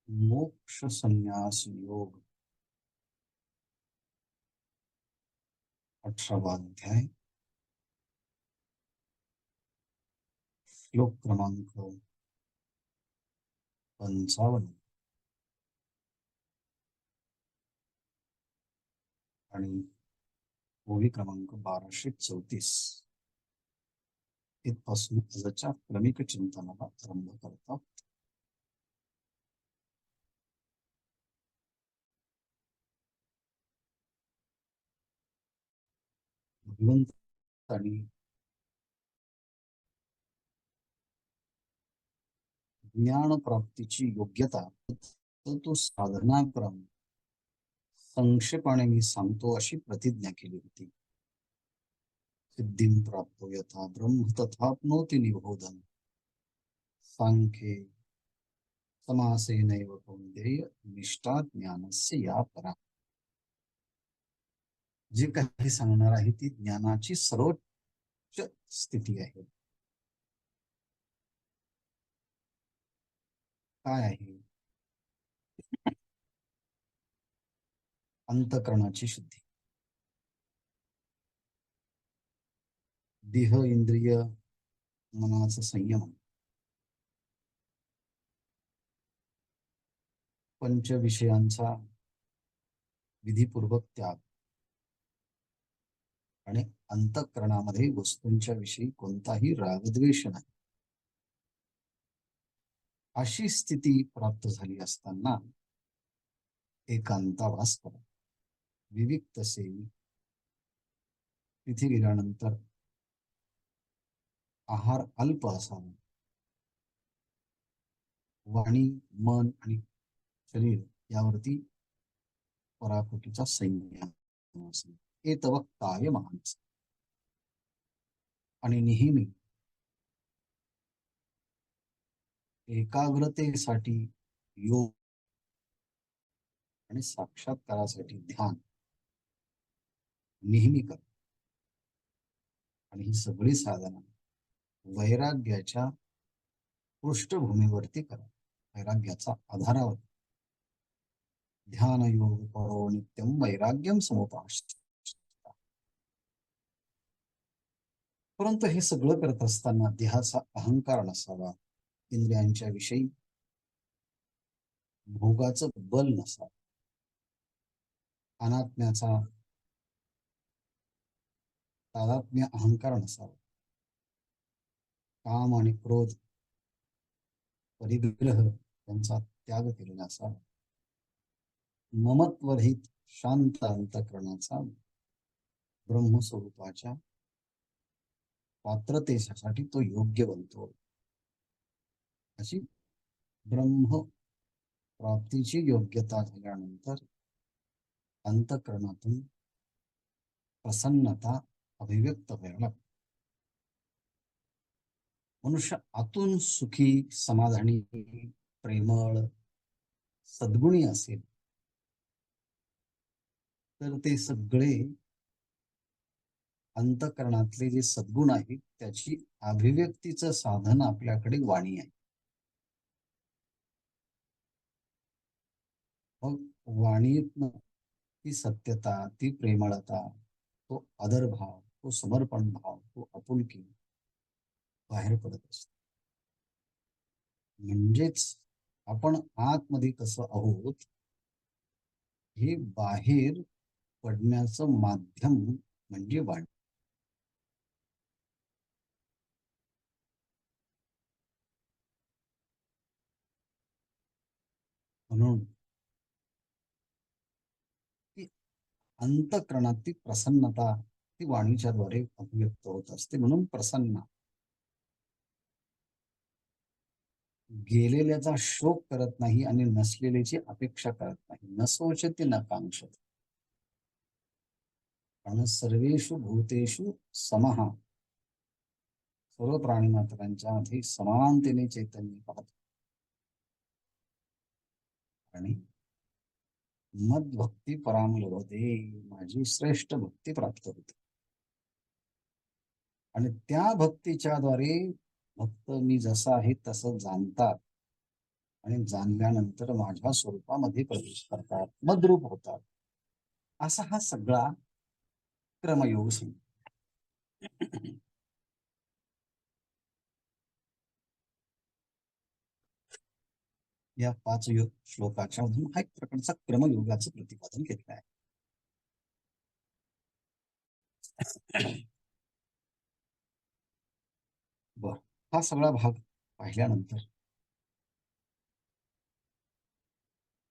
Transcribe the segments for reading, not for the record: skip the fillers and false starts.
मोक्ष संन्यास योग 18वा अध्याय श्लोक क्रमांक 55 आणि ओवी क्रमांक 1234 इथपासून आजच्या क्रमिक चिंतनाला आरंभ करतात. भगवंतांनी ज्ञान प्राप्तीची योग्यता तो साधनाक्रम संक्षेपाने मी सांगतो अशी प्रतिज्ञा केली होती. सिद्धिं प्राप्तो यथा ब्रह्म तथाप्नोति निबोधन सांख्ये समासेनैव कौन्तेय निष्ठा ज्ञानस्य या परा. जे काही सांगणार आहे ती ज्ञानाची सर्वोच्च स्थिती आहे. काय आहे? अंतःकरणाची शुद्धी. देह इंद्रिय मनाचं संयम, पंच विषयांचा विधीपूर्वक त्याग आणि अंतःकरणामध्ये वस्तूंच्या विषयी कोणताही रागद्वेष नाही, अशी स्थिती प्राप्त झाली असताना एकांतावास करा. विविक्त सेवी. तिथे गेल्यानंतर आहार अल्प असावा. वाणी मन आणि शरीर यावरती पराकोटीचा संयम असेल. हे तव काय मानस. आणि नेहमी एकाग्रतेसाठी योग आणि साक्षात्कारासाठी ध्यान नेहमी कर. आणि ही सगळी साधना वैराग्याच्या पृष्ठभूमीवरती करा, वैराग्याचा आधारावर. ध्यान योग परो नित्यम वैराग्यम समुपाश्च. परंतु हे सगळं करत असताना देहाचा अहंकार नसावा, इंद्रियांच्या विषयी भोगाचं बल नसावं, अनात्म्याचा तादात्म्य अहंकार नसावा, काम आणि क्रोध परिग्रह यांचा त्याग केलेला असावा, ममत्वरहित शांत अंतःकरणाचा ब्रह्मस्वरूपाच्या पात्रतेसाठी तो योग्य बनतो. अशी ब्रह्म प्राप्तीची योग्यता झाल्यानंतर अंतःकरणातून प्रसन्नता अभिव्यक्त व्हायला लागते. मनुष्य आतून सुखी, समाधानी, प्रेमळ, सद्गुणी असेल तर ते सगळे अंतःकरणातले जे सद्गुण आहेत त्याची अभिव्यक्तीचं साधन आपल्याकडे वाणी आहे. मग वाणीतनं ती सत्यता, ती प्रेमळता, तो आदरभाव, तो समर्पण भाव, तो आपुलकी बाहेर पडत असतो. म्हणजेच आपण आतमध्ये कसं आहोत हे बाहेर पडण्याचं माध्यम म्हणजे वाणी. म्हणून ती अंतःकरणात ती प्रसन्नता ती वाणीच्या द्वारे अभिव्यक्त होत असते. म्हणून प्रसन्न. गेलेल्याचा शोक करत नाही आणि नसलेल्याची अपेक्षा करत नाही. न शोचति न कांक्षति. कारण सर्वेषु भूतेषु समः, सर्व प्राणी मात्रांच्या मध्ये समानतेने चैतन्य पाहतो आणि मद्भक्ती पराम लभते, माझी श्रेष्ठ भक्ती प्राप्त होते. आणि त्या भक्तीच्या द्वारे भक्त मी जसा आहे तसं जाणतात आणि जाणल्यानंतर माझ्या स्वरूपामध्ये प्रवेश करतात, मद्रूप होतात. असा हा सगळा क्रमयोग या 5 श्लोकाच्या मधून हा एक प्रकारचा क्रमयोगाचं प्रतिपादन केलेलं आहे. बर, हा सगळा भाग पाहिल्यानंतर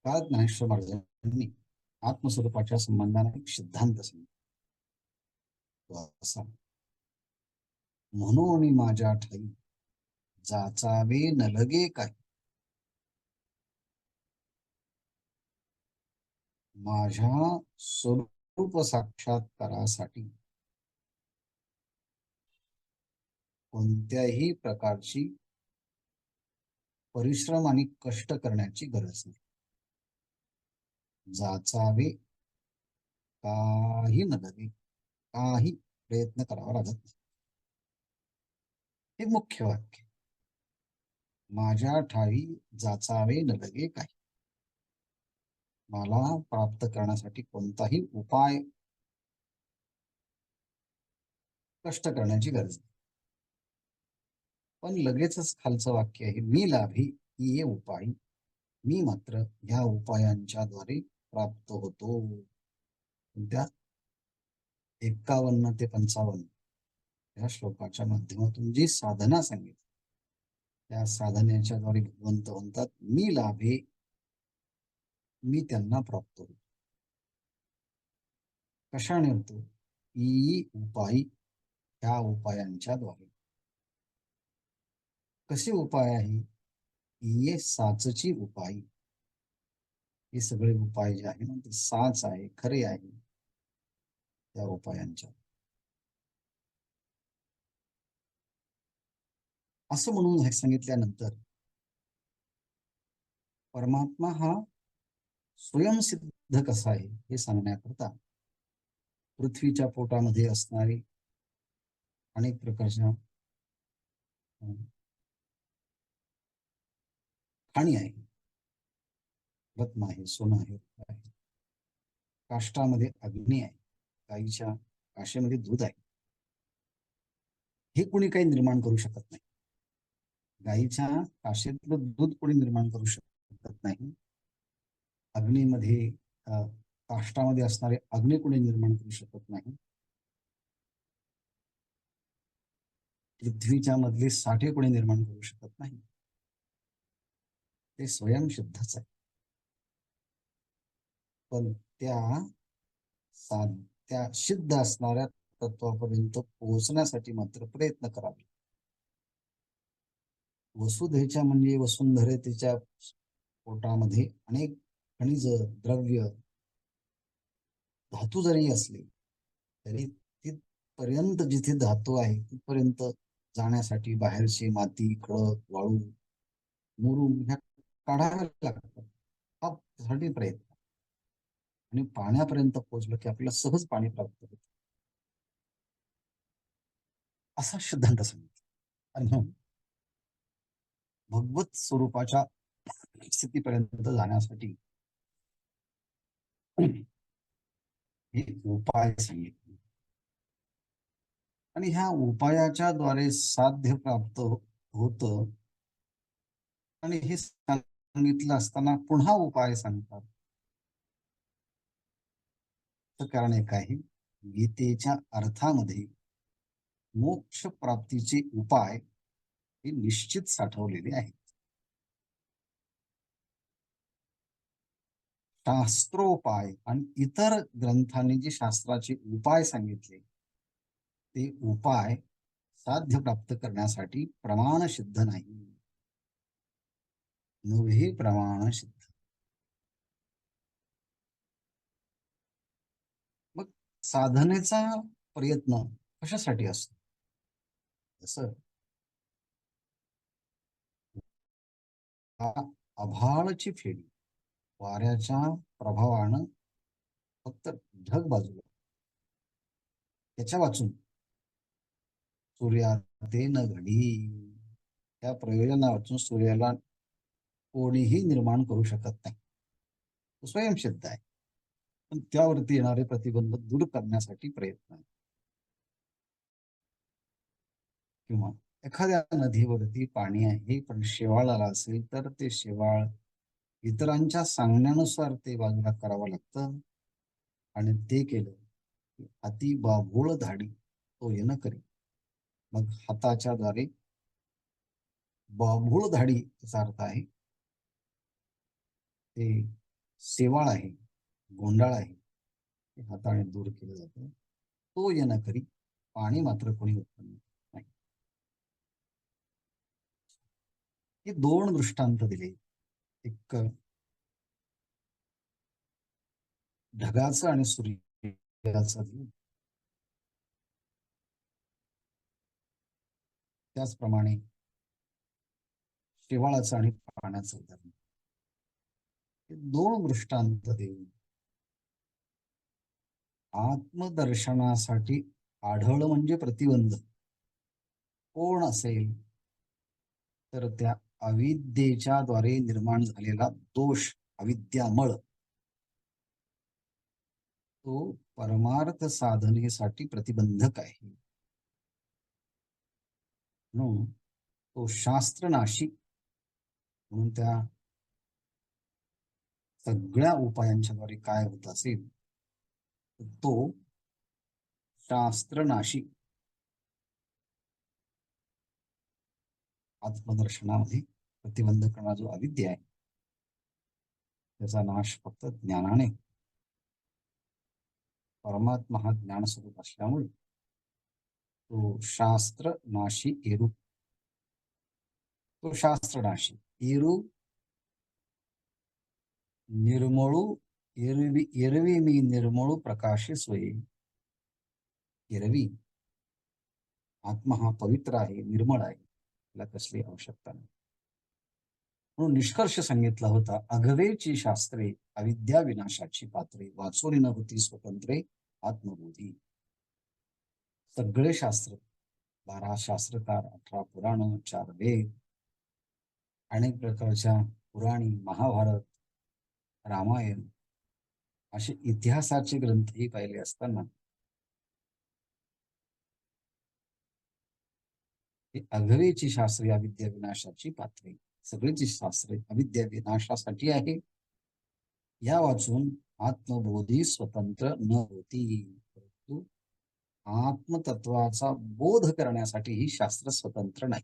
का ज्ञानेश्वर महाराजांनी आत्मस्वरूपाच्या संबंधाने एक सिद्धांत सांगितला असा, म्हणून माझ्या ठाई जाचावे न लगे काय, माझ्या स्वरूप साक्षात्कारासाठी कोणत्याही प्रकारची परिश्रम आणि कष्ट करण्याची गरज नाही. जाचावे, काही न लगे, काही प्रयत्न करावा लागत नाही. हे मुख्य वाक्य. माझ्या ठाई जाचावे न लगे काय, मला प्राप्त करण्यासाठी कोणताही उपाय, कष्ट करण्याची गरज नाही. पण लगेचच खालचं वाक्य आहे, मी लाभी ये उपाय, मी मात्र ह्या उपायांच्या द्वारे प्राप्त होतो. त्या 51 ते 55 या श्लोकाच्या माध्यमातून जी साधना सांगितली, त्या साधनेच्या द्वारे भगवंत म्हणतात, मी लाभे, मी त्यांना प्राप्त होतो. कशाने होतो? ई उपाय, ह्या उपायांच्या द्वारे. कसे उपाय आहे? ये साचची उपाय. हे सगळे उपाय जे आहे ना, ते साच आहे, खरे आहे त्या उपायांच्या. असं म्हणून हे सांगितल्यानंतर परमात्मा हा स्वयंसिद्ध कसा आहे हे सांगण्याकरता पृथ्वीच्या पोटामध्ये असणारी अनेक प्रकारच्या खाणी आहे, रत्न आहे, सोनं आहे, काष्टामध्ये अग्नी आहे, गाईच्या काशेमध्ये दूध आहे. हे कोणी काही निर्माण करू शकत नाही. गाईच्या काशेतलं दूध कोणी निर्माण करू शकत नाही. अग्नीमध्ये काष्टामध्ये असणारे अग्नी कोणी निर्माण करू शकत नाही. पृथ्वीच्या मधले साठे कोणी निर्माण करू शकत नाही. ते स्वयंसिद्धच आहे. पण त्या सिद्ध असणाऱ्या तत्वापर्यंत पोहोचण्यासाठी मात्र प्रयत्न करावे. वसुधेच्या म्हणजे वसुंधरेच्या पोटामध्ये अनेक खनिज द्रव्य धातू जरी असले तरी तिथपर्यंत जिथे धातू आहे तिथपर्यंत जाण्यासाठी बाहेरची माती, खडक, वाळू, मुरुम ह्या काढाव्या लागतात. हा त्यासाठी प्रयत्न. आणि पाण्यापर्यंत पोहोचलं की आपल्याला सहज पाणी प्राप्त होतं, असा सिद्धांत सांगितला. आणि भगवत स्वरूपाच्या स्थितीपर्यंत जाण्यासाठी हे उपाय सांगितले. आणि ह्या उपायाच्या द्वारे साध्य प्राप्त होत. आणि हे सांगितलं असताना पुन्हा उपाय सांगतात. कारण एक आहे, गीतेच्या अर्थामध्ये मोक्ष प्राप्तीचे उपाय हे निश्चित साठवलेले आहेत. शास्त्रोपाय आणि इतर ग्रंथांनी जे शास्त्राचे उपाय सांगितले ते उपाय साध्य प्राप्त करण्यासाठी प्रमाण सिद्ध नाही, नव्हे प्रमाण सिद्ध. मग साधनेचा प्रयत्न कशासाठी असतो? जसं आभाळाची फेरी वाऱ्याच्या प्रभावानं फक्त ढग बाजूला, त्याच्या वाचून सूर्या ते न घडी, त्या प्रयोजना वाचून सूर्याला कोणीही निर्माण करू शकत नाही, तो स्वयंसिद्ध आहे. पण त्यावरती येणारे प्रतिबंध दूर करण्यासाठी प्रयत्न आहे. किंवा एखाद्या नदीवरती पाणी आहे पण शेवाळाला असेल तर ते शेवाळ इतरांच्या सांगण्यानुसार ते बाजूला करावं लागतं. आणि ते केलं की अति बाभोळ धाडी तो येणं करी. मग हाताच्या द्वारे बाभूळ धाडी याचा अर्थ आहे ते शेवाळ आहे, गोंडाळ आहे, ते हाताने दूर केलं जातं. तो येणं करी, पाणी मात्र कोणी उत्पन्न नाही. हे दोन दृष्टांत दिले. एक ढगाचं आणि सूर्याचं दिलं. त्याचप्रमाणे शेवाळाचं आणि पाण्याचं उदाहरण. हे दोन दृष्टांत देऊन आत्मदर्शनासाठी आढळ म्हणजे प्रतिबंध कोण असेल तर त्या अविद्येच्या द्वारे निर्माण झालेला दोष, अविद्यामळ, तो परमार्थ साधनेसाठी प्रतिबंधक आहे. म्हणून तो शास्त्रनाशी म्हणून त्या सगळ्या उपायांच्या द्वारे काय होत असेल तो शास्त्रनाशी आत्मदर्शनामध्ये प्रतिबंध करणारा जो अविद्या आहे त्याचा नाश फक्त ज्ञानाने. परमात्मा हा ज्ञान स्वरूप असल्यामुळे तो शास्त्र नाशी एरू, तो शास्त्र नाशी एरू निर्मळू, एरवी एरवी मी निर्मळू प्रकाशे सोये. एरवी आत्मा हा पवित्र आहे, निर्मळ आहे, त्याला कसली आवश्यकता नाही. म्हणून निष्कर्ष सांगितला होता, अघवेची शास्त्रे अविद्या विनाशाची पात्रे, वाचोनी न होती स्वतंत्रे आत्मबोधी. सगळे शास्त्र, 12 शास्त्रकार, 18 पुराण, 4 वेद, अनेक प्रकारच्या पुराणी, महाभारत, रामायण असे इतिहासाचे ग्रंथही पाहिले असताना अघवेची शास्त्रे अविद्या विनाशाची पात्रे, सगळीची शास्त्रे अविद्या विनाशासाठी आहे. या वाचून आत्मबोधी स्वतंत्र न होती, परंतु आत्मतत्वाचा बोध करण्यासाठी ही शास्त्र स्वतंत्र नाही.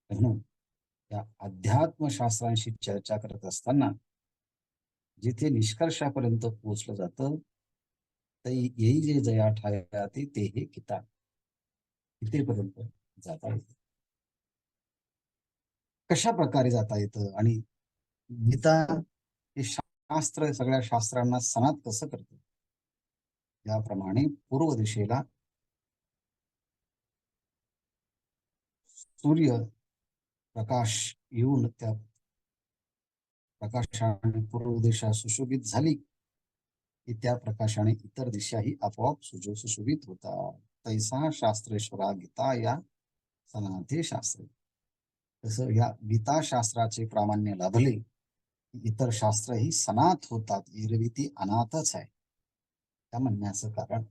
म्हणून या अध्यात्मशास्त्रांशी चर्चा करत असताना जिथे निष्कर्षापर्यंत पोहोचलं जातं तर येई जे जया ठाया ते हे किताब इथेपर्यंत जाता येतं. कशा प्रकारे जाता येतं आणि गीता हे शास्त्र सगळ्या शास्त्रांना सनात कसं करतं. याप्रमाणे पूर्व दिशेला सूर्य प्रकाश येऊन त्या प्रकाशाने पूर्व दिशा सुशोभित झाली की त्या प्रकाशाने इतर दिशाही आपोआप सुशोभित होतात. तैसा शास्त्रेश्वरा गीता या सनाथे शास्त्रे. तसं या गीता शास्त्राचे प्रामाण्य लाभले इतर शास्त्रही सनात होतात. एरवी ती अनाथच आहे. त्या म्हणण्याचं कारण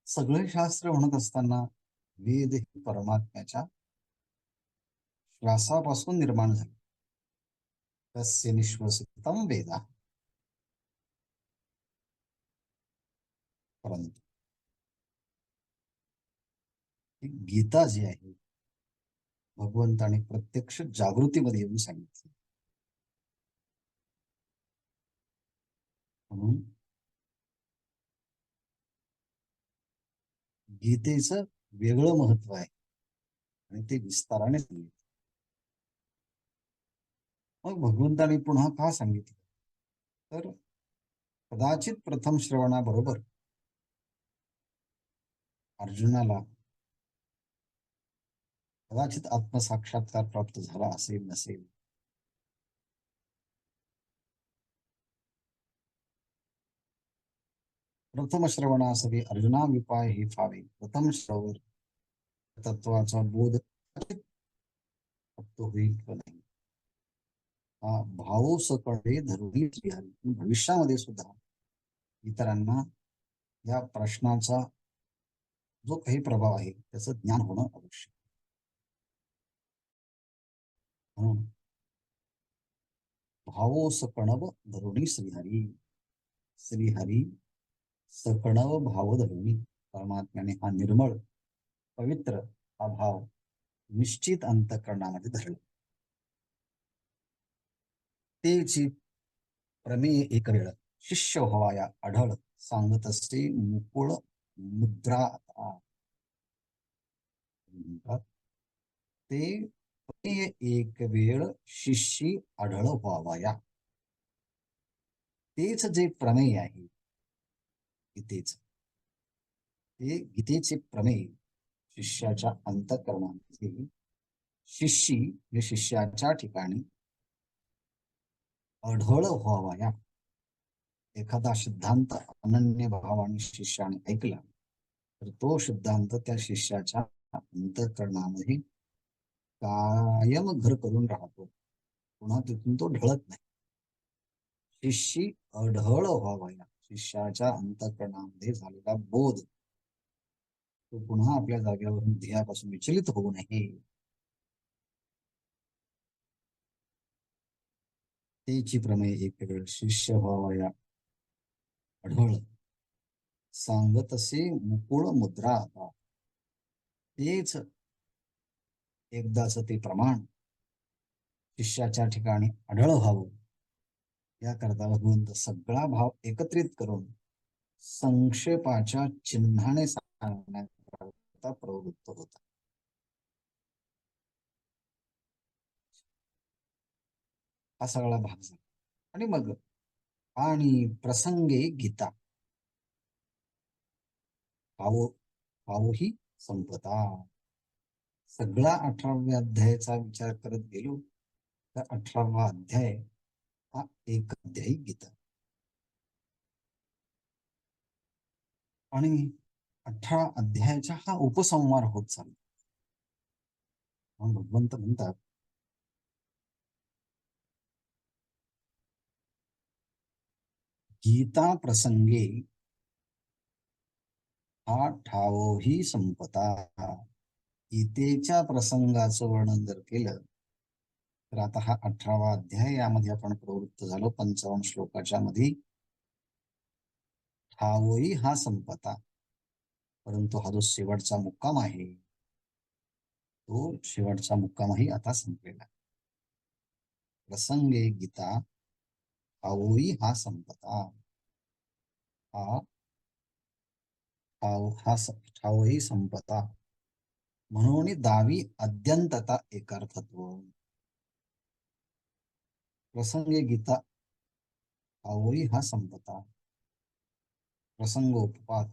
सगळे शास्त्र म्हणत असताना वेद ही परमात्म्याच्या श्वासापासून निर्माण झाले. तस्य निश्वसितम वेदा. परंतु गीता जी आहे भगवंताने प्रत्यक्ष जागृतीमध्ये येऊन सांगितली. म्हणून गीतेचं वेगळं महत्व आहे आणि ते विस्ताराने सांगितलं. मग भगवंताने पुन्हा का सांगितलं तर कदाचित प्रथम श्रवणाबरोबर अर्जुनाला कदाचित आत्मसाक्षात्कार प्राप्त झाला असेल नसेल. प्रथम श्रवणासाठी अर्जुना विपाय हे फावे. प्रथम श्रवण तत्वाचा बोध तो होईल किंवा नाही. हा भाव सकळे धरुणी श्रीहरी. भविष्यामध्ये सुद्धा इतरांना या प्रश्नाचा जो काही प्रभाव आहे त्याचं ज्ञान होणं आवश्यक. म्हणून भावो सकणव धरुणी श्रीहरी. श्रीहरी सकणव भाव धरुणी. परमात्म्याने हा निर्मळ पवित्र हा भाव निश्चित अंतःकरणामध्ये धरला. तेची प्रमेय एक वेळ शिष्य व्हावया आढळ सांगत असते मुकुळ मुद्रा. ते प्रमेय एक वेळ शिष्य आढळ व्हावया. तेच जे प्रमेय आहे गीतेच, ते गीतेचे प्रमेय शिष्याच्या अंतःकरणामध्ये शिष्य म्हणजे शिष्याच्या ठिकाणी आढळ व्हावया. एखादा सिद्धांत अनन्य भावाने शिष्याने ऐकला तर तो सिद्धांत त्या शिष्याच्या अंतःकरणामध्ये कायम घर करून राहतो. पुन्हा तिथून तो ढळत नाही. शिष्य अढळ व्हावया. शिष्याच्या अंतःकरणामध्ये झालेला बोध तो पुन्हा आपल्या जागेवरून ध्येयापासून विचलित होऊ नये. तेची प्रमेय एक वेळ शिष्य व्हावया आढळ सांगतसे मुकुळ मुद्रा. तेच एकदाच ते प्रमाण शिष्याच्या ठिकाणी आढळ व्हावं याकरता भगवंत सगळा भाव एकत्रित करून संक्षेपाच्या चिन्हाने सांगण्याकरता प्रवृत्त होता. हा सगळा भाग झाला. आणि मग आणि प्रसंगे गीता पावो पावोही संपता. सगळा 18व्या अध्यायाचा विचार करत गेलो तर 18वा अध्याय हा एक अध्यायी गीता. आणि 18 अध्यायाचा हा उपसंहार होत चालला. भगवंत म्हणतात गीता प्रसंगे हा ठावोही संपता. गीतेच्या प्रसंगाचं वर्णन जर केलं तर आता हा 18वा अध्याय यामध्ये आपण प्रवृत्त झालो. 55 श्लोकाच्या मध्ये ठावोही हा संपता. परंतु हा जो शेवटचा मुक्काम आहे तो शेवटचा मुक्कामही आता संपलेला. प्रसंगे गीता ठावोही हा संपता. हा ठावोही संपता म्हणून दावी अद्यंतता एकार्थत्व. प्रसंगे गीता ठावोही हा संपता. प्रसंगोपात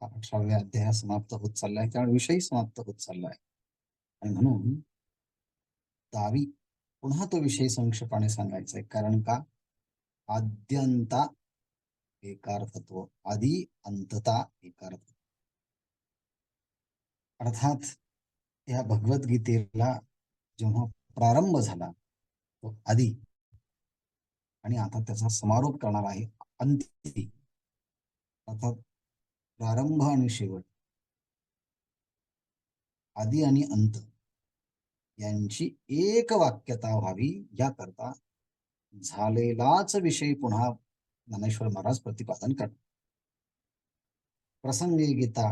हा 18व्या अध्याय समाप्त होत चाललाय. त्यामुळे विषयी समाप्त होत चाललाय. आणि म्हणून दावी पुन्हा तो विषय संक्षेपाने सांगायचा आहे. कारण का आद्यंता एकार्थत्व. आदि अंतता एकार्थत्व. अर्थात या भगवद्गीतेला जेव्हा प्रारंभ झाला तो आदि आणि आता त्याचा समारोप करणार आहे अंती. अर्थात प्रारंभ आणि शेवट, आदि आणि अंत यांची एक वाक्यता व्हावी याकरता झालेलाच विषय पुन्हा ज्ञानेश्वर महाराज प्रतिपादन करतात. प्रसंगे गीता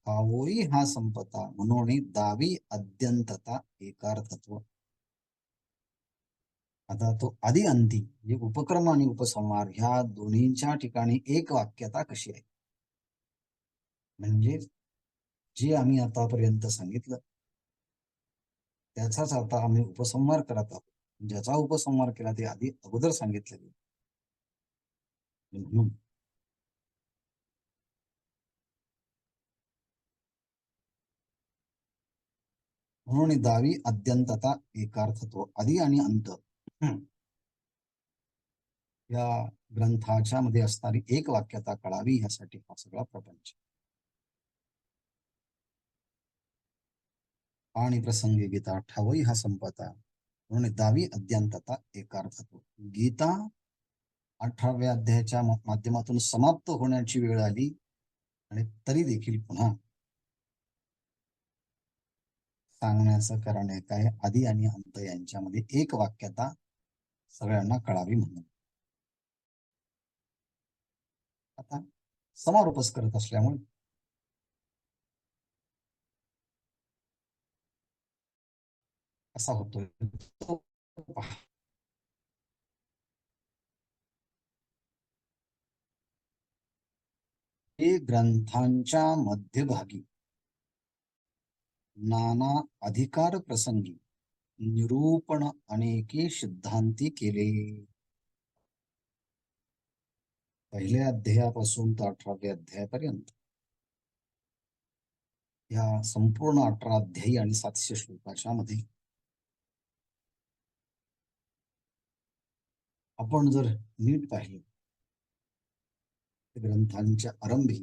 ठावोही हा संपता म्हणून दावी अद्यंतता एकार्थत्व. आता तो आदि अंती म्हणजे उपक्रम आणि उपसंहार ह्या दोन्हींच्या ठिकाणी एक वाक्यता कशी आहे. म्हणजे जे आम्ही आतापर्यंत सांगितलं त्याचाच आता आम्ही उपसंहार करत आहोत. ज्याचा उपसंहार केला ते आधी अगोदर सांगितलं गेलं. म्हणून दावी अद्यंतता एकार्थत्व. आदि आणि अंत या ग्रंथाच्या मध्ये असणारी एक वाक्यता कळावी यासाठी हा सगळा प्रपंच. आणि प्रसंगी गीता ठावई हा संपता, म्हणून दावी अद्यांतता एकार्थतो. गीता 18व्या अध्यायाच्या माध्यमातून समाप्त होण्याची वेळ आली आणि तरी देखील पुन्हा सांगण्याचं कारण आहे काय, आधी आणि अंत यांच्यामध्ये एक वाक्यता सगळ्यांना कळावी म्हणून. आता समारोपच करत असल्यामुळे कसा होतोय तो पहा. हे ग्रंथांच्या मध्यभागी नाना अधिकार प्रसंगी निरूपण अनेके सिद्धांती केले. पहिल्या अध्यायापासून तर 18व्या अध्यायापर्यंत या संपूर्ण 18 अध्यायी आणि 700 श्लोकाच्या मध्ये आपण जर नीट पाहिले, ग्रंथांच्या आरंभी,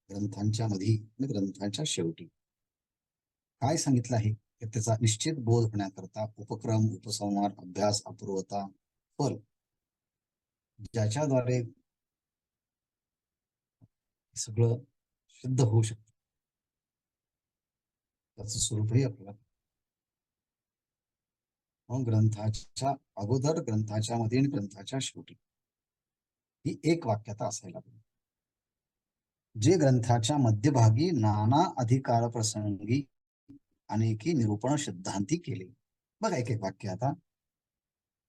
ग्रंथांच्या मध्ये आणि ग्रंथांच्या शेवटी काय सांगितलं आहे, की त्याचा निश्चित बोध होण्याकरता उपक्रम, उपसंहार, अभ्यास, अपूर्वता, फल, ज्याच्याद्वारे सगळं सिद्ध होऊ शकतं, त्याचं स्वरूपही आपल्याला ग्रंथाच्या अगोदर, ग्रंथाच्या मध्ये आणि ग्रंथाच्या शेवटी ही एक वाक्यता असायला पाहिजे. जे ग्रंथाच्या मध्यभागी नाना अधिकार प्रसंगी अनेकी निरूपण सिद्धांती केले. बघा एक एक वाक्य आता.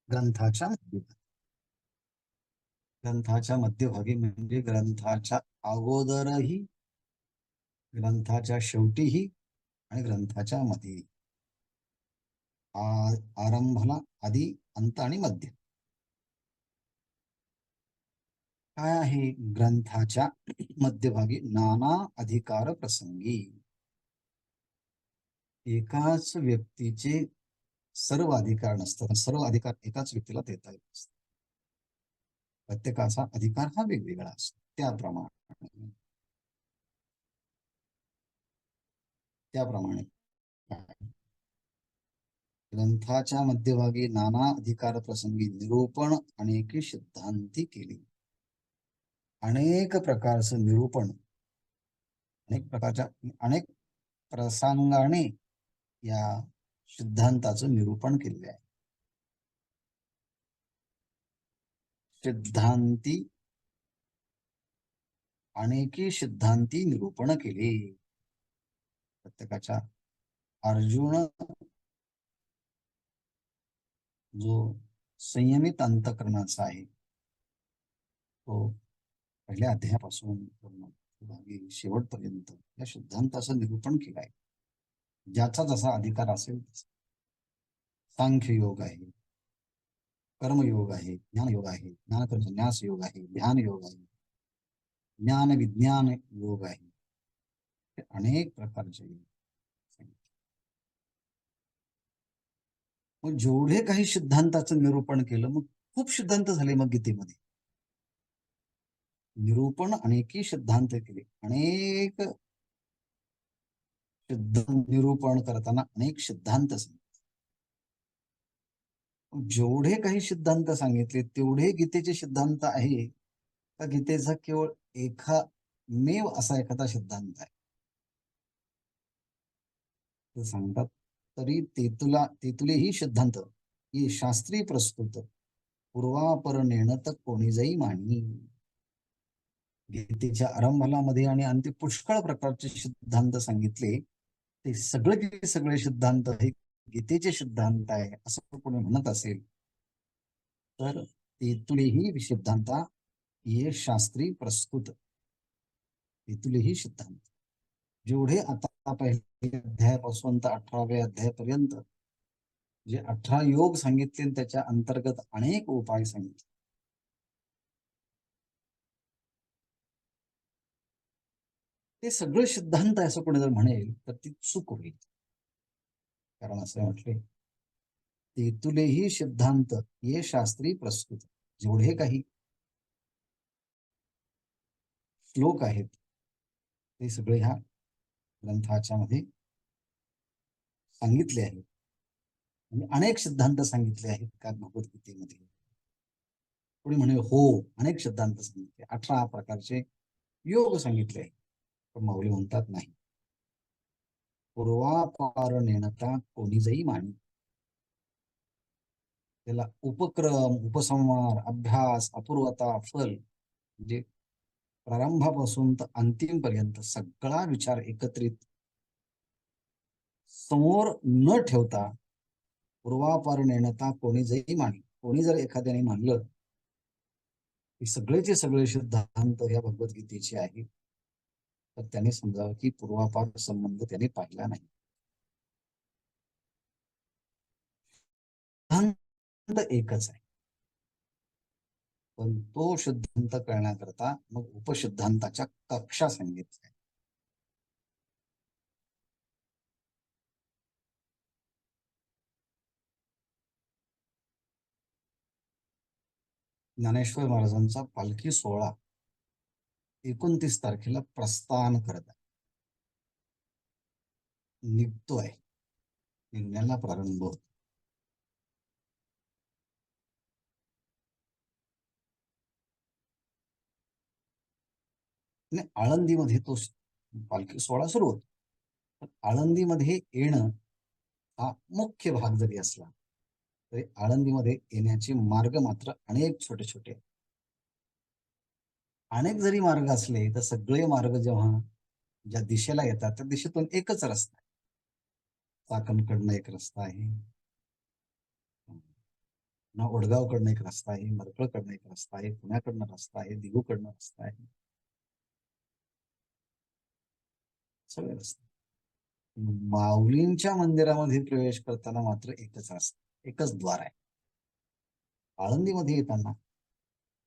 ग्रंथाच्या मध्यभागी, ग्रंथाच्या मध्यभागी म्हणजे ग्रंथाच्या अगोदरही, ग्रंथाच्या शेवटीही आणि ग्रंथाच्या मध्ये. आरंभाला आधी, अंत आणि मध्य. काय आहे ग्रंथाच्या मध्यभागी? नाना अधिकार प्रसंगी. एकाच व्यक्तीचे सर्व अधिकार नसतात, सर्व अधिकार एकाच व्यक्तीला देता येत असतात. प्रत्येकाचा अधिकार हा वेगवेगळा असतो. त्याप्रमाणे ग्रंथाच्या मध्यभागी नाना अधिकार प्रसंगी निरूपण अनेकी सिद्धांती केली. अनेक प्रकारचं निरूपण, अनेक प्रकारच्या, अनेक प्रसंगाने या सिद्धांताचं निरूपण केलेलं आहे. सिद्धांती, अनेकी सिद्धांती निरूपण केले. प्रत्येकाच्या अर्जुन जो संयमित अंतःकरणाचा आहे, तो पहिल्या अध्यायापासून शेवटपर्यंत या सिद्धांताचं निरूपण केलं आहे. ज्याचा जसा अधिकार असेल तसा. सांख्य योग आहे, कर्मयोग आहे, ज्ञान योग आहे, ज्ञान संन्यास योग आहे, ध्यान योग आहे, ज्ञान विज्ञान योग आहे, अनेक प्रकारचे योग. मग जेवढे काही सिद्धांताचं निरूपण केलं, मग खूप सिद्धांत झाले मग गीतेमध्ये. निरूपण अनेकी सिद्धांत केले, अनेक सिद्धांत निरूपण करताना अनेक सिद्धांत सांगितले. जेवढे काही सिद्धांत सांगितले तेवढे गीतेचे सिद्धांत आहे का गीतेचा केवळ मेव असा एखादा सिद्धांत आहे? ते सांगतात तरी तेतुलेही सिद्धांत ये शास्त्री प्रस्तुत पूर्वापर नेणत कोणी जाई मानी. गीतेच्या आरंभाला, मध्ये आणि अंती पुष्कळ प्रकारचे सिद्धांत सांगितले. ते सगळे सिद्धांत हे गीतेचे सिद्धांत आहे असं कोणी म्हणत असेल तर तेतुलेही सिद्धांता ये शास्त्री प्रस्तुत. तेतुलेही सिद्धांत जेवढे आता पहिल्या अध्यायापासून तर 18व्या अध्यायापर्यंत जे 18 योग सांगितले, त्याच्या अंतर्गत अनेक उपाय सांगितले. ते सगळे सिद्धांत असं कोणी जर म्हणेल तर ती चूक होईल. कारण असं म्हटले, तेतुलेही सिद्धांत ये शास्त्री प्रस्तुत. जेवढे काही श्लोक आहेत ते सगळे ह्या ग्रंथाच्या मध्ये सांगितले आहेत, म्हणजे अनेक सिद्धांत सांगितले आहेत का भगवद्गीतेमध्ये. कोणी म्हणे हो, अनेक सिद्धांत सांगितले, 18 प्रकारचे योग सांगितले आहेत. पण माऊली म्हणतात नाही. पूर्वापार नेणता कोणी जाई मानी. त्याला उपक्रम, उपसंहार, अभ्यास, अपूर्वता, फल, म्हणजे प्रारंभापासून तर अंतिम पर्यंत सगळा विचार एकत्रित समोर न ठेवता पूर्वापार नेणता कोणी जरी मानली, कोणी जर एखाद्याने मानलं की सगळेचे सगळे सिद्धांत या भगवद्गीतेचे आहेत, तर त्याने समजावं की पूर्वापार संबंध त्याने पाहिला नाही. सिद्धांत एकच आहे, पण तो सिद्धांत कळण्याकरता मग उपसिद्धांताच्या कक्षा सांगितल्या. ज्ञानेश्वर महाराजांचा पालखी सोहळा 29 तारखेला प्रस्थान करत आहे, निघतोय, निघण्याला प्रारंभ होतो. आणि आळंदीमध्ये तो पालखी सोहळा सुरू होतो. पण आळंदीमध्ये येणं हा मुख्य भाग जरी असला तरी आळंदीमध्ये येण्याचे मार्ग मात्र अनेक छोटे छोटे. अनेक जरी मार्ग असले तर सगळे मार्ग जेव्हा ज्या दिशेला येतात त्या दिशेतून एकच रस्ता आहे. चाकणकडनं एक रस्ता आहे, ना वडगावकडनं एक रस्ता आहे, मरकळकडनं एक रस्ता आहे, पुण्याकडनं रस्ता आहे, दिघूकडनं रस्ता आहे, सगळे रस्ते. माऊलींच्या मंदिरामध्ये प्रवेश करताना मात्र एकच रस्ता, एकच द्वार आहे. आळंदीमध्ये येताना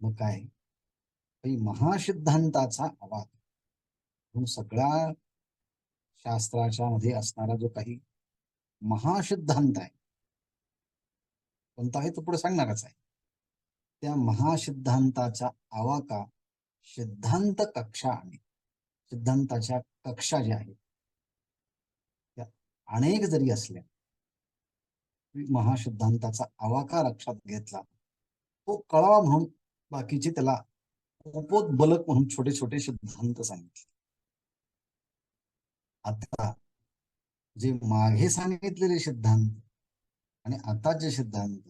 मग काय, महासिद्धांताचा आवाज म्हणून सगळ्या शास्त्राच्या मध्ये असणारा जो काही महासिद्धांत आहे, कोणता आहे तो पुढे सांगणारच आहे. त्या महासिद्धांताचा आवाका सिद्धांत कक्षा आणि सिद्धांताच्या कक्षा ज्या आहेत त्या अनेक जरी असल्या, महासिद्धांताचा आवाका लक्षात घेतला, तो कळावा म्हणून बाकीचे त्याला उपोद्बलक म्हणून छोटे छोटे सिद्धांत सांगितले. आता जे मागे सांगितलेले सिद्धांत आणि आता जे सिद्धांत,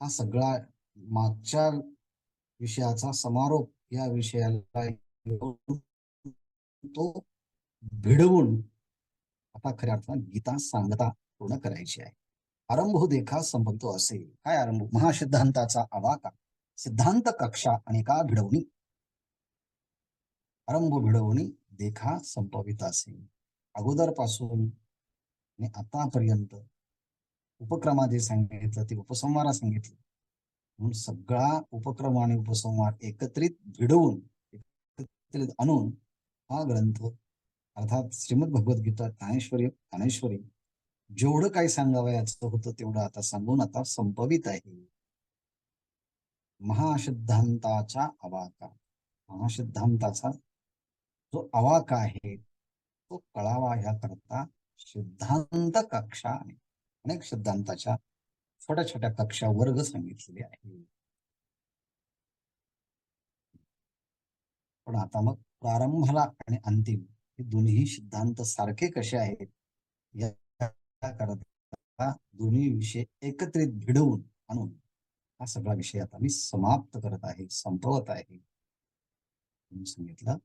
हा सगळा मागच्या विषयाचा समारोप या विषयाला तो भिडवून आता खऱ्या अर्थानं गीता सांगता पूर्ण करायची आहे. आरंभ देखा संभवतो असे. काय आरंभ? महासिद्धांताचा आवाका, सिद्धांत कक्षा आणि का भिडवणी, आरंभ भिडवणी देखा संपवित असे. अगोदरपासून आणि आतापर्यंत उपक्रमादी सांगितलं, ते उपसंहारा सांगितलं, म्हणून सगळा उपक्रम आणि उपसंहार एकत्रित भिडवून एकत्रित आणून हा ग्रंथ अर्थात श्रीमद भगवद्गीता ज्ञानेश्वरी जेवढं काही सांगावयाचं होतं तेवढं आता सांगून आता संपवित आहे. महासिद्धांताचा अवाका, महासिद्धांताचा जो अवाका आहे तो कळावा ह्या करता सिद्धांत कक्षा अनेक सिद्धांताच्या छोट्या छोट्या कक्षा वर्ग सांगितलेले आहे. पण आता मग प्रारंभाला आणि अंतिम हे दोन्ही सिद्धांत सारखे कसे आहेत या करता दोन्ही विषय एकत्रित भिडवून आणून हा सगळा विषय आता मी समाप्त करत आहे, संपवत आहे म्हणून सांगितलं.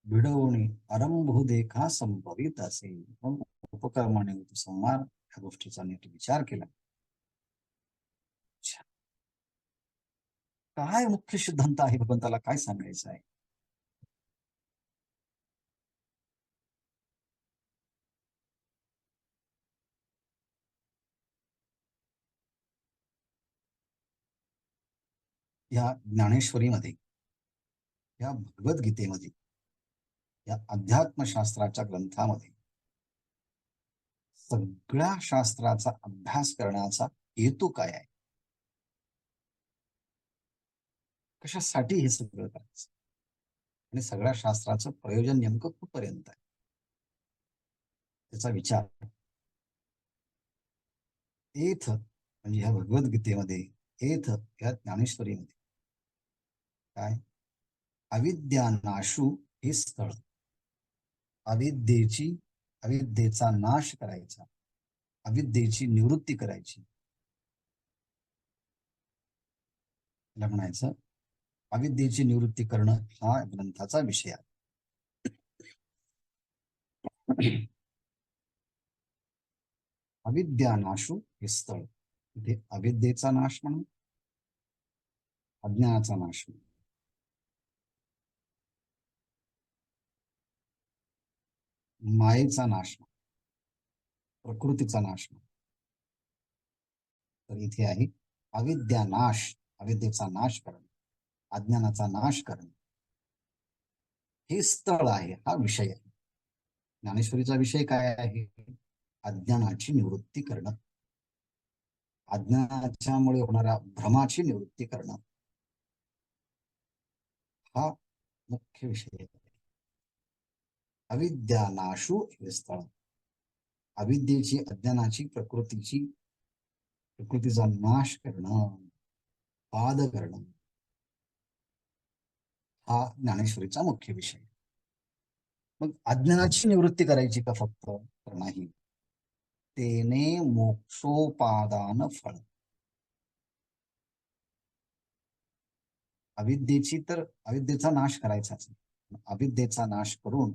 भिडवणे आरंभ देखा संभवित असेल, उपकर्माने उपसंहार या गोष्टीचा नीट विचार केला. काय मुख्य सिद्धांत आहे, भगवंताला काय सांगायचं आहे. या ज्ञानेश्वरीमध्ये, या भगवद्गीतेमध्ये, या अध्यात्मशास्त्राच्या ग्रंथामध्ये सगळ्या शास्त्राचा अभ्यास करण्याचा हेतू काय आहे, कशासाठी हे सगळं करायचं आणि सगळ्या शास्त्राचं प्रयोजन नेमकं कुठपर्यंत आहे. त्याचा विचार एथ म्हणजे ह्या भगवद्गीतेमध्ये, एथ या ज्ञानेश्वरीमध्ये काय, अविद्यानाशु हे स्थळ, अविद्येची, अविद्येचा नाश करायचा, अविद्येची निवृत्ती करायची, त्याला म्हणायचं अविद्येची निवृत्ती करणं हा ग्रंथाचा विषय आहे. अविद्यानाशु हे स्थळ, इथे अविद्येचा नाश म्हणून, अज्ञानाचा नाश म्हणून, मायेचा नाश म्हणून, प्रकृतीचा नाश म्हणून. तर इथे आहे अविद्यानाश, अविद्येचा नाश करणं, अज्ञानाचा नाश करणं हे स्थळ आहे, हा विषय आहे. ज्ञानेश्वरीचा विषय काय आहे, अज्ञानाची निवृत्ती करणं, अज्ञानाच्यामुळे होणाऱ्या भ्रमाची निवृत्ती करणं हा मुख्य विषय आहे. अविद्यानाशु हे स्थळ, अविद्येची, अज्ञानाची, प्रकृतीचा नाश करणं, पाद करणं हा ज्ञानेश्वरीचा मुख्य विषय. मग अज्ञानाची निवृत्ती करायची का फक्त, तर नाही, तेने मोक्षोपादान फळ, अविद्येची तर अविद्येचा नाश करायचाच, अविद्येचा नाश करून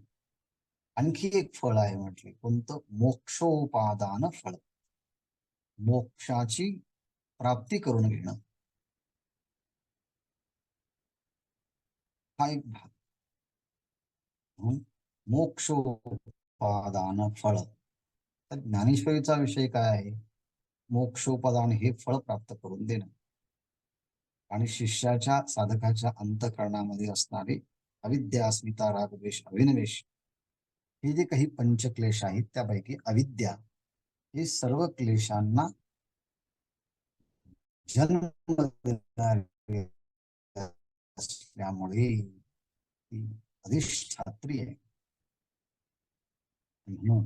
आणखी एक फळ आहे म्हटले, कोणतं, मोक्षोपादान फळ, मोक्षाची प्राप्ती करून घेणं हा एक भाग. म्हणून मोक्षोपादान फळ. तर ज्ञानेश्वरीचा विषय काय आहे, मोक्षोपादान हे फळ प्राप्त करून देणं आणि शिष्याच्या, साधकाच्या अंतःकरणामध्ये असणारे अविद्या, अस्मिता, राग, द्वेष, अभिनिवेश हे जे काही पंचक्लेश आहेत त्यापैकी अविद्या हे सर्व क्लेशांना जन्म देणारे असल्यामुळे ती अधिष्ठात्री आहे. म्हणून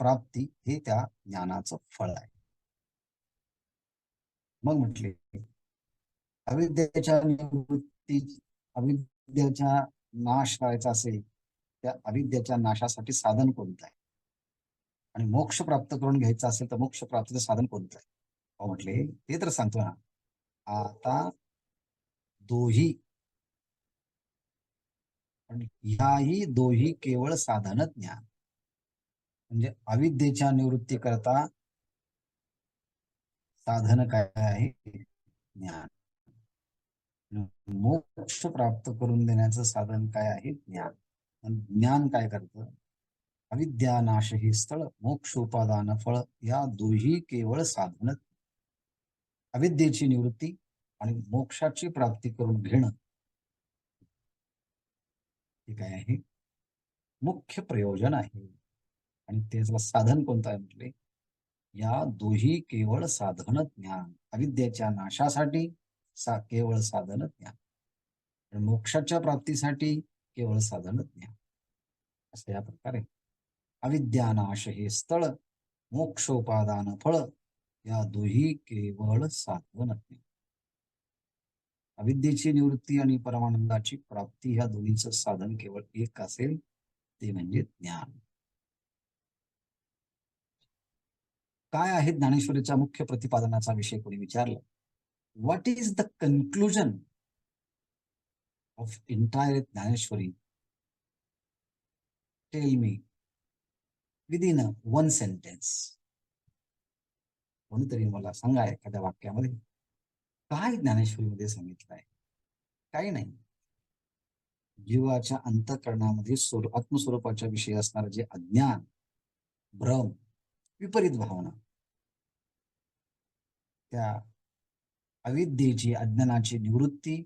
प्राप्ती हे त्या ज्ञानाचं फळ आहे. मग म्हटले अविद्येच्या निवृत्ती, अविद्येचा नाश करायचा असेल, त्या अविद्येच्या नाशासाठी साधन कोणतं आहे, आणि मोक्ष प्राप्त करून घ्यायचा असेल तर मोक्ष प्राप्तीचं साधन कोणतं आहे. म्हटले ते तर सांगतो ना, आता दोही, पण ह्याही दोही केवळ साधन ज्ञान, म्हणजे अविद्येच्या निवृत्ती करता साधन काय आहे, ज्ञान. मोक्ष प्राप्त करून देण्याचं साधन काय आहे, ज्ञान. ज्ञान काय करतं, अविद्यानाश हे स्थळ, मोक्ष उपादान फळ या दोही केवळ साधन, अविद्येची निवृत्ती आणि मोक्षाची प्राप्ती करून घेणं हे काय आहे, मुख्य प्रयोजन आहे. आणि त्याचं साधन कोणतं आहे म्हटले, या दोही केवळ साधन ज्ञान, अविद्येच्या नाशासाठी केवळ साधन ज्ञान, मोक्षाच्या प्राप्तीसाठी केवळ साधन ज्ञान, असं या प्रकारे अविद्यानाश हे स्थळ, मोक्षोपादान फळ या दोही केवळ साधन ज्ञान. अविद्येची निवृत्ती आणि परमानंदाची प्राप्ती ह्या दोन्हीचं साधन केवळ एक असेल, ते म्हणजे ज्ञान. काय आहे ज्ञानेश्वरीच्या मुख्य प्रतिपादनाचा विषय कोणी विचारलं, what is the conclusion of entire Dnyaneshwari, tell me within one sentence. कोणीतरी मला सांगा एखाद्या वाक्यामध्ये काय ज्ञानेश्वरीमध्ये सांगितलंय. काही नाही, जीवाच्या अंतःकरणामध्ये आत्मस्वरूपाच्या विषयी असणारे जे अज्ञान, भ्रम, विपरीत भावना, त्या अविद्येची, अज्ञानाची निवृत्ती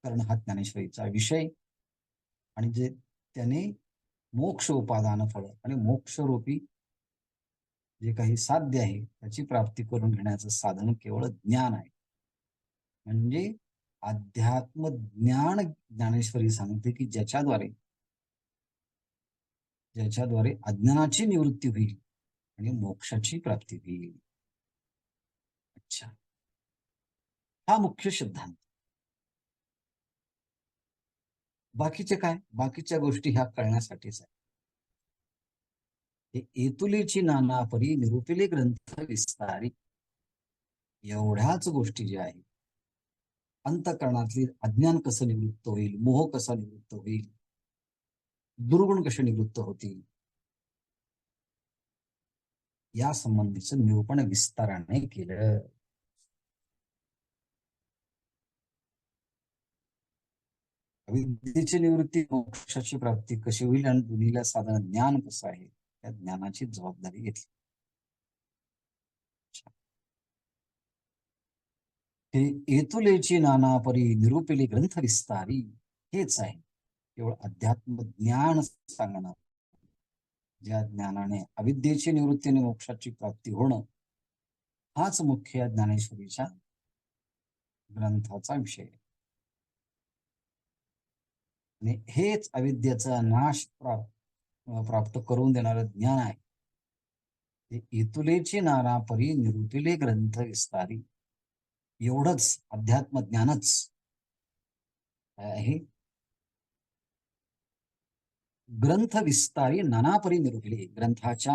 करणं हा ज्ञानेश्वरीचा विषय. आणि जे त्याने मोक्ष उपादान फळ आणि मोक्षरूपी जे काही साध्य आहे त्याची प्राप्ती करून घेण्याचं साधन केवळ ज्ञान आहे. म्हणजे अध्यात्म ज्ञान ज्ञानेश्वरी सांगते की ज्याच्याद्वारे ज्याच्याद्वारे अज्ञानाची निवृत्ती होईल आणि मोक्षाची प्राप्ती होईल. अच्छा, हा मुख्य सिद्धांत. बाकीचे काय, बाकीच्या गोष्टी ह्या कळण्यासाठीच आहे. एतुलेची नाना परी निरुपिले ग्रंथ विस्तारी, एवढ्याच गोष्टी ज्या आहेत, अंतःकरणातली अज्ञान कसं निवृत्त होईल, मोह कसा निवृत्त होईल, दुर्गुण कसे निवृत्त होतील, या संबंधीचं निरूपण विस्ताराने केलं. अविद्येची निवृत्ती, मोक्षाची प्राप्ती कशी होईल आणि दुनिला साधन ज्ञान कसं आहे, त्या ज्ञानाची जबाबदारी घेतली. हे एतुलेची नाना परी निरूपिले ग्रंथ विस्तारी, हेच आहे केवळ अध्यात्म ज्ञान सांगणार, ज्या ज्ञानाने अविद्येची निवृत्ती आणि मोक्षाची प्राप्ती होणं, हाच मुख्य ज्ञानेश्वरीच्या ग्रंथाचा विषय आहे. आणि हेच अविद्येचा नाश प्राप्त करून देणारं ज्ञान आहे. इतुलेची नाना परी निरूपिले ग्रंथ विस्तारी, एवढंच अध्यात्म ज्ञानच आहे. ग्रंथ विस्तारी नाना परी निरूपिले, ग्रंथाच्या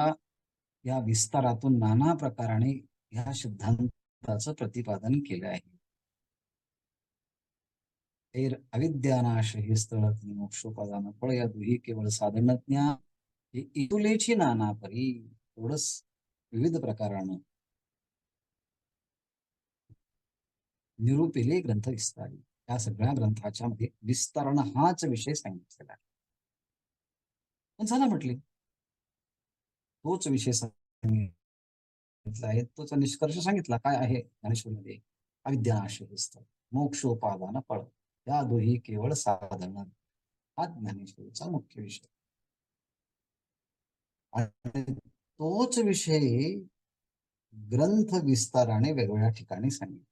या विस्तारातून नाना प्रकाराने या सिद्धांताचं प्रतिपादन केलं आहे. अविद्यानाश हे स्थळ मोक्षोपादान फळ, या दुही केवळ साधन ज्ञान, इतुलेची नाना परी, थोडस विविध प्रकारानं निरूपिले ग्रंथ विस्तारी, या सगळ्या ग्रंथाच्या मध्ये विस्तारण हाच विषय सांगितलेला आहे. पण चला म्हटले, तोच विषय सांगितला आहे, तोच निष्कर्ष सांगितला काय आहे ज्ञानेश्वरीमध्ये. अविद्यानाश हे स्थळ मोक्षोपादान फळ, या दोही केवळ साधन, हा ज्ञानेश्वरीचा मुख्य विषय. आणि तोच विषय ग्रंथ विस्ताराने वेगवेगळ्या ठिकाणी सांगितले.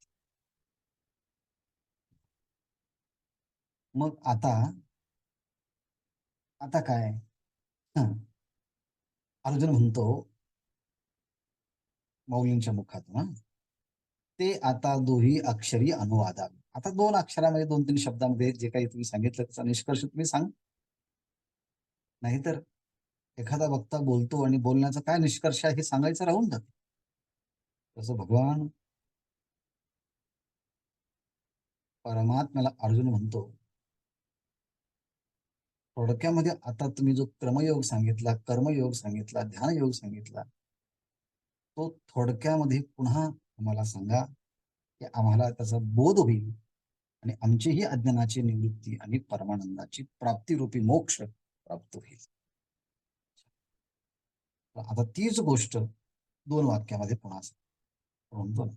मग आता काय, अर्जुन म्हणतो मौलींच्या मुखातून, ते आता दोही अक्षरी अनुवादावे. आता दोन अक्षरामध्ये, दोन तीन शब्दामध्ये जे काही तुम्ही सांगितलं त्याचा निष्कर्ष तुम्ही सांग. नाहीतर एखादा वक्ता बोलतो आणि बोलण्याचा काय निष्कर्ष आहे हे सांगायचं राहून जात. तसं भगवान परमात्म्याला अर्जुन म्हणतो, थोडक्यामध्ये आता तुम्ही जो क्रमयोग सांगितला, कर्मयोग सांगितला, ध्यानयोग सांगितला, तो थोडक्यामध्ये पुन्हा आम्हाला सांगा, की आम्हाला त्याचा बोध होईल आणि आमचीही अज्ञानाची निवृत्ती आणि परमानंदाची प्राप्ती रूपी मोक्ष प्राप्त होईल. आता तीच गोष्ट दोन वाक्यामध्ये पुन्हा म्हणतो ना.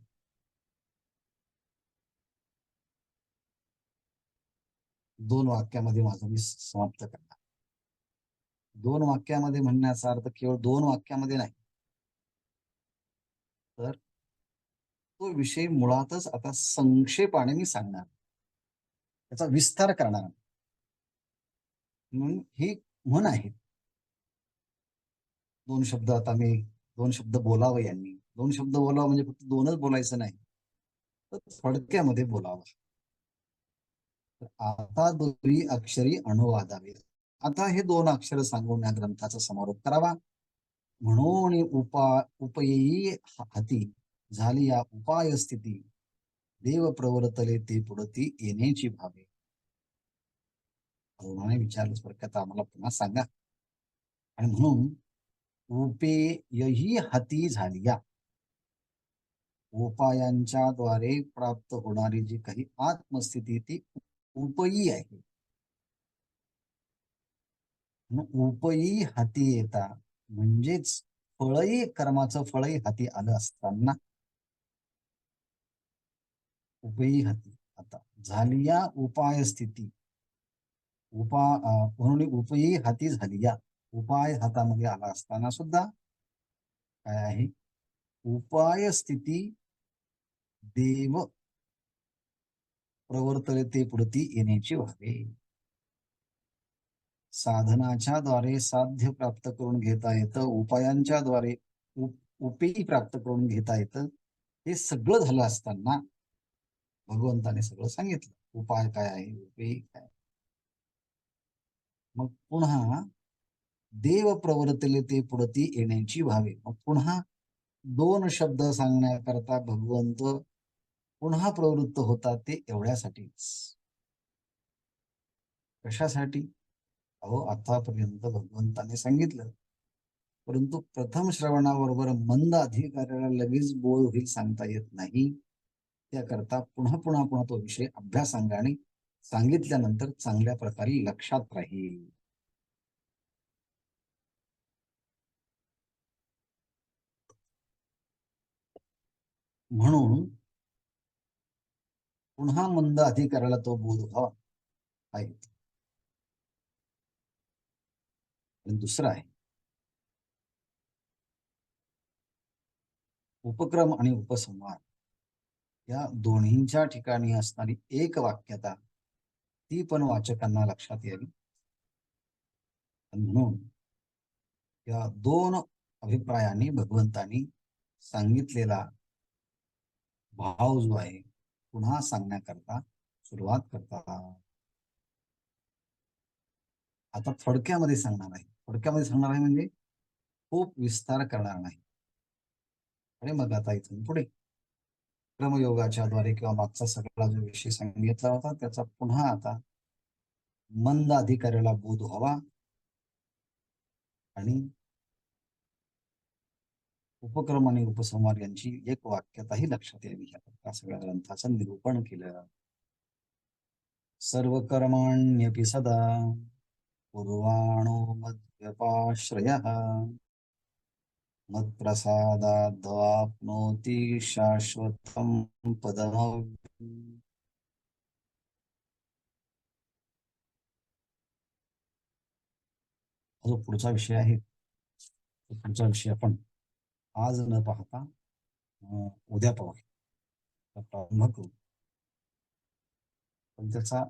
दोन वाक्यामध्ये माझं मी समाप्त करणार. दोन वाक्यामध्ये म्हणण्याचा अर्थ केवळ दोन वाक्यामध्ये नाही, तर तो विषय मुळातच आता संक्षेपाने मी सांगणार, त्याचा विस्तार करणार. म्हणून ही म्हण आहे, दोन शब्द आता मी, दोन शब्द बोलावं यांनी, दोन शब्द बोलावं म्हणजे फक्त दोनच बोलायचं नाही, तर थोडक्यामध्ये बोलावं. आता दोन्ही अक्षरी अनुवादावे. आता हे दोन अक्षर सांगून या ग्रंथाचा समारोप करावा. म्हणून उपयी हाती झाली या उपाय स्थिती, देव प्रवर्तले ते पुढती येण्याची भावे. अरुणाने विचारलं, स्वर्गात आम्हाला पुन्हा सांगा. आणि म्हणून उपेयही हाती झाली या, उपायांच्या द्वारे प्राप्त होणारी जी काही आत्मस्थिती ती उपयी आहे. उपयी हाती येता म्हणजेच फळही, कर्माचं फळही हाती आलं असताना उपयी हाती आता झाली या उपाय स्थिती, म्हणून उपयी हाती झाली या, उपाय हातामध्ये आला असताना सुद्धा काय आहे, उपाय स्थिती देव प्रवर्तले ते पुढती येण्याची व्हावे. साधनाच्या द्वारे साध्य प्राप्त करून घेता येतं, उपायांच्या द्वारे उपेयी प्राप्त करून घेता येतं. हे सगळं झालं असताना भगवंताने सगळं सांगितलं, उपाय काय आहे, उपेयी काय. मग पुन्हा देव प्रवर्तले ते पुढती येण्याची व्हावे. मग पुन्हा दोन शब्द सांगण्याकरता भगवंत पुन्हा प्रवृत्त होतात, ते एवढ्यासाठीच. कशासाठी? अहो, आतापर्यंत भगवंताने सांगितलं, परंतु प्रथम श्रवणाबरोबर मंद अधिकाऱ्याला लगेच बोध होईल सांगता येत नाही. त्याकरता पुन्हा पुन्हा पुन्हा तो विषय अभ्यासांगाने सांगितल्यानंतर चांगल्या प्रकारे लक्षात राहील. म्हणून पुन्हा मंद अधिकाऱ्याला तो बोध व्हावा आहे. आणि दुसरं आहे, उपक्रम आणि उपसंहार या दोन्हींच्या ठिकाणी असणारी एक वाक्यता, ती पण वाचकांना लक्षात यावी. म्हणून या दोन अभिप्रायाने भगवंतानी सांगितलेला भाव जो आहे पुन्हा सांगण्याकरता सुरुवात करतात. आता थोडक्यामध्ये सांगणार आहे. थोडक्यामध्ये सांगणार आहे म्हणजे खूप विस्तार करणार नाही. आणि मग आता इथून पुढे क्रमयोगाच्या द्वारे किंवा मागचा सगळा जो विषय सांगितला होता त्याचा पुन्हा आता मंद अधिकाऱ्याला बोध व्हावा आणि उपक्रम आणि उपसंहार यांची एक वाक्यताही लक्षात यावी, या सगळ्या ग्रंथाचं निरूपण केलं. सर्व कर्माण्यपि सदा पूर्वाणो मद्व्यपाश्रयः मत्प्रसादाद्वाप्नोति शाश्वतं पदमव्ययम्. जो पुढचा विषय आहे, तो पुढचा विषय आपण आज न पाहता उद्या पाहूया, प्रारंभ करू. पण त्याचा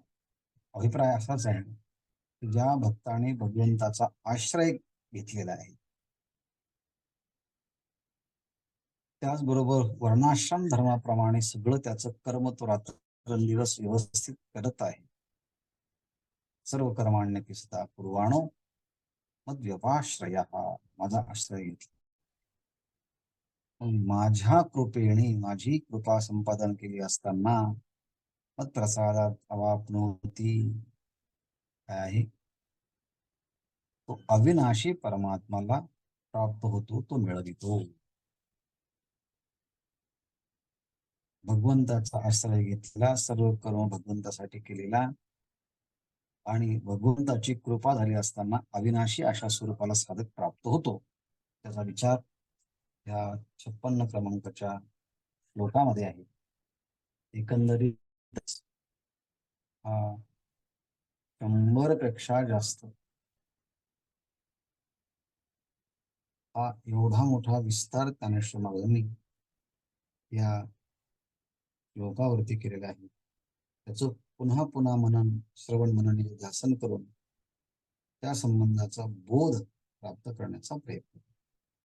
अभिप्राय असाच आहे की ज्या भक्ताने भगवंताचा आश्रय घेतलेला आहे, त्याचबरोबर वर्णाश्रम धर्माप्रमाणे सगळं त्याचं कर्म तो रात्रंदिवस व्यवस्थित करत आहे. सर्व कर्माण्यपि सदा पूर्वाणो मद्व्यपाश्रयः, माझा आश्रय घेतला. माझ्या कृपेने माझी कृपा संपादन केली असताना मत्प्रसादात अवाप्नोती आहे, तो अविनाशी परमात्माला प्राप्त होतो, तो मिळवितो. भगवंताचा आश्रय घेतलेला, सर्व कर्म भगवंतासाठी केलेला आणि भगवंताची कृपा झाली असताना अविनाशी अशा स्वरूपाला साधक प्राप्त होतो. त्याचा विचार या 56 क्रमांकाच्या श्लोकामध्ये आहे. एकंदरीत हा 100 पेक्षा जास्त हा एवढा मोठा विस्तार ज्ञानेश्वर महाराजांनी या श्लोकावरती केलेला आहे. त्याचं पुन्हा पुन्हा मनन, श्रवण मनन ध्यासन करून त्या संबंधाचा बोध प्राप्त करण्याचा प्रयत्न.